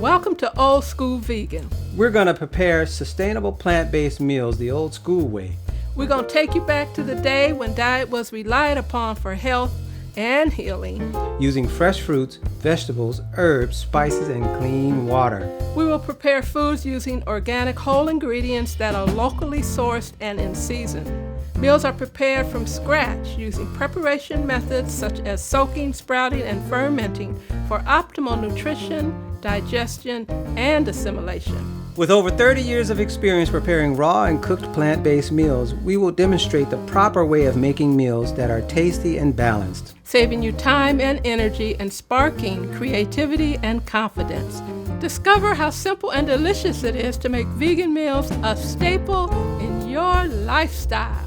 Welcome to Old School Vegan. We're going to prepare sustainable plant-based meals the old school way. We're going to take you back to the day when diet was relied upon for health and healing. Using fresh fruits, vegetables, herbs, spices, and clean water. We will prepare foods using organic whole ingredients that are locally sourced and in season. Meals are prepared from scratch using preparation methods such as soaking, sprouting, and fermenting for optimal nutrition, digestion, and assimilation. With over 30 years of experience preparing raw and cooked plant-based meals, we will demonstrate the proper way of making meals that are tasty and balanced, saving you time and energy and sparking creativity and confidence. Discover how simple and delicious it is to make vegan meals a staple in your lifestyle.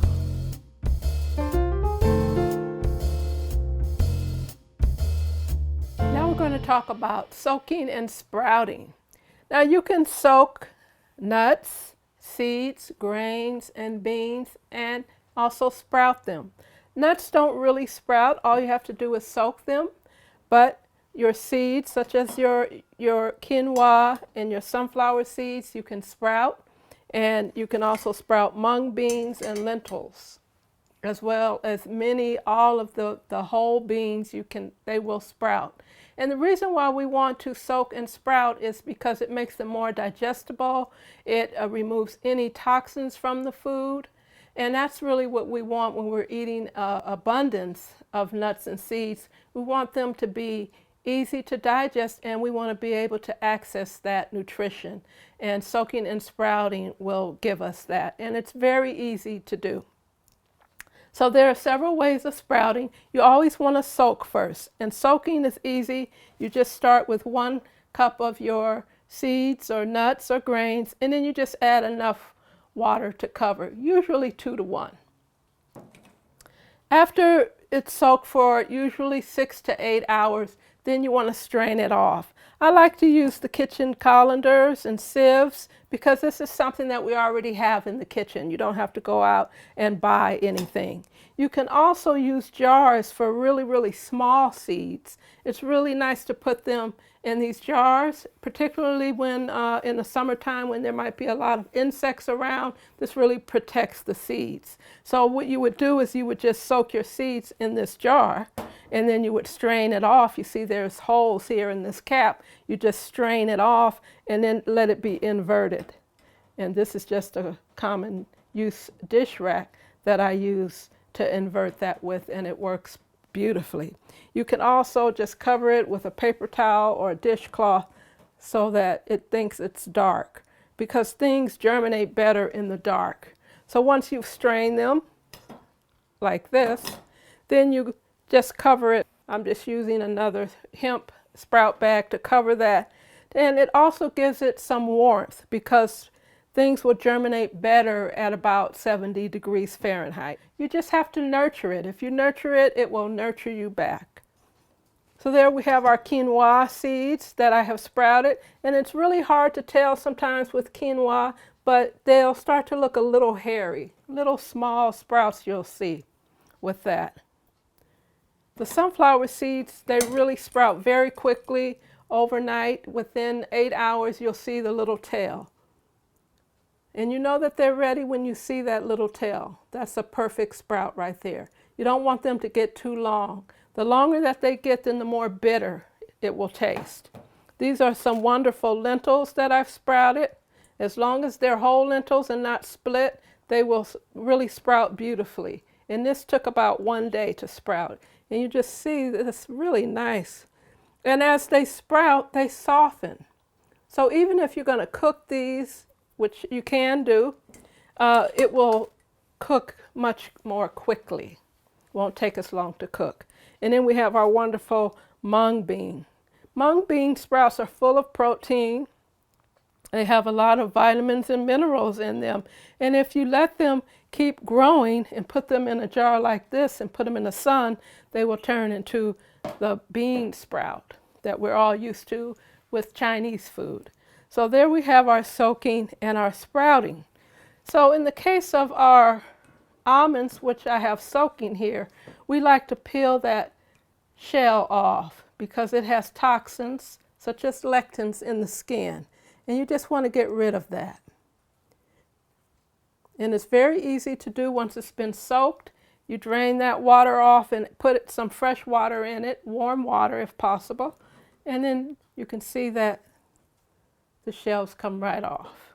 Now we're going to talk about soaking and sprouting. Now you can soak nuts, seeds, grains, and beans, and also sprout them. Nuts don't really sprout. All you have to do is soak them, but your seeds, such as your quinoa and your sunflower seeds, you can sprout, and you can also sprout mung beans and lentils, as well as all of the whole beans. They will sprout. And the reason why we want to soak and sprout is because it makes them more digestible. It removes any toxins from the food. And that's really what we want when we're eating abundance of nuts and seeds. We want them to be easy to digest, and we want to be able to access that nutrition. And soaking and sprouting will give us that. And it's very easy to do. So there are several ways of sprouting. You always want to soak first, and soaking is easy. You just start with 1 cup of your seeds or nuts or grains, and then you just add enough water to cover, usually 2 to 1. After it's soaked for usually 6 to 8 hours, then you want to strain it off. I like to use the kitchen colanders and sieves because this is something that we already have in the kitchen. You don't have to go out and buy anything. You can also use jars for really, really small seeds. It's really nice to put them in these jars, particularly when in the summertime when there might be a lot of insects around. This really protects the seeds. So what you would do is you would just soak your seeds in this jar, and then you would strain it off. You see there's holes here in this cap. You just strain it off and then let it be inverted. And this is just a common use dish rack that I use to invert that with, and it works beautifully. You can also just cover it with a paper towel or a dishcloth so that it thinks it's dark, because things germinate better in the dark. So once you've strained them like this, then you just cover it. I'm just using another hemp sprout bag to cover that. And it also gives it some warmth because things will germinate better at about 70 degrees Fahrenheit. You just have to nurture it. If you nurture it, it will nurture you back. So there we have our quinoa seeds that I have sprouted. And it's really hard to tell sometimes with quinoa, but they'll start to look a little hairy. Little small sprouts you'll see with that. The sunflower seeds, they really sprout very quickly overnight. Within 8 hours, you'll see the little tail. And you know that they're ready when you see that little tail. That's a perfect sprout right there. You don't want them to get too long. The longer that they get, then the more bitter it will taste. These are some wonderful lentils that I've sprouted. As long as they're whole lentils and not split, they will really sprout beautifully. And this took about 1 day to sprout. And you just see that it's really nice. And as they sprout, they soften. So even if you're going to cook these, which you can do, it will cook much more quickly. Won't take as long to cook. And then we have our wonderful mung bean. Mung bean sprouts are full of protein. They have a lot of vitamins and minerals in them. And if you let them keep growing and put them in a jar like this and put them in the sun, they will turn into the bean sprout that we're all used to with Chinese food. So there we have our soaking and our sprouting. So in the case of our almonds, which I have soaking here, we like to peel that shell off because it has toxins such as lectins in the skin. And you just want to get rid of that. And it's very easy to do once it's been soaked. You drain that water off and put some fresh water in it, warm water if possible. And then you can see that the shells come right off.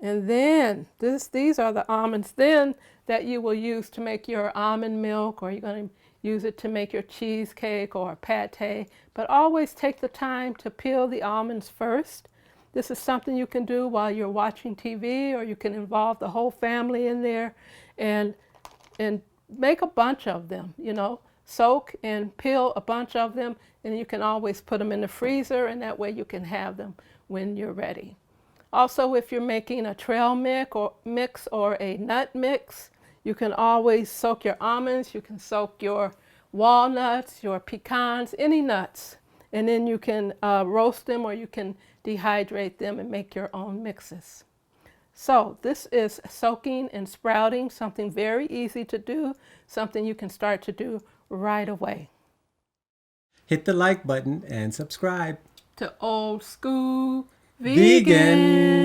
And then these are the almonds then that you will use to make your almond milk, or you're going to use it to make your cheesecake or pate. But always take the time to peel the almonds first. This is something you can do while you're watching TV, or you can involve the whole family in there and make a bunch of them, you know. Soak and peel a bunch of them, and you can always put them in the freezer, and that way you can have them when you're ready. Also, if you're making a trail mix or a nut mix, you can always soak your almonds, you can soak your walnuts, your pecans, any nuts, and then you can roast them, or you can dehydrate them and make your own mixes. So this is soaking and sprouting, something very easy to do, something you can start to do right away. Hit the like button and subscribe. To Old School Vegan.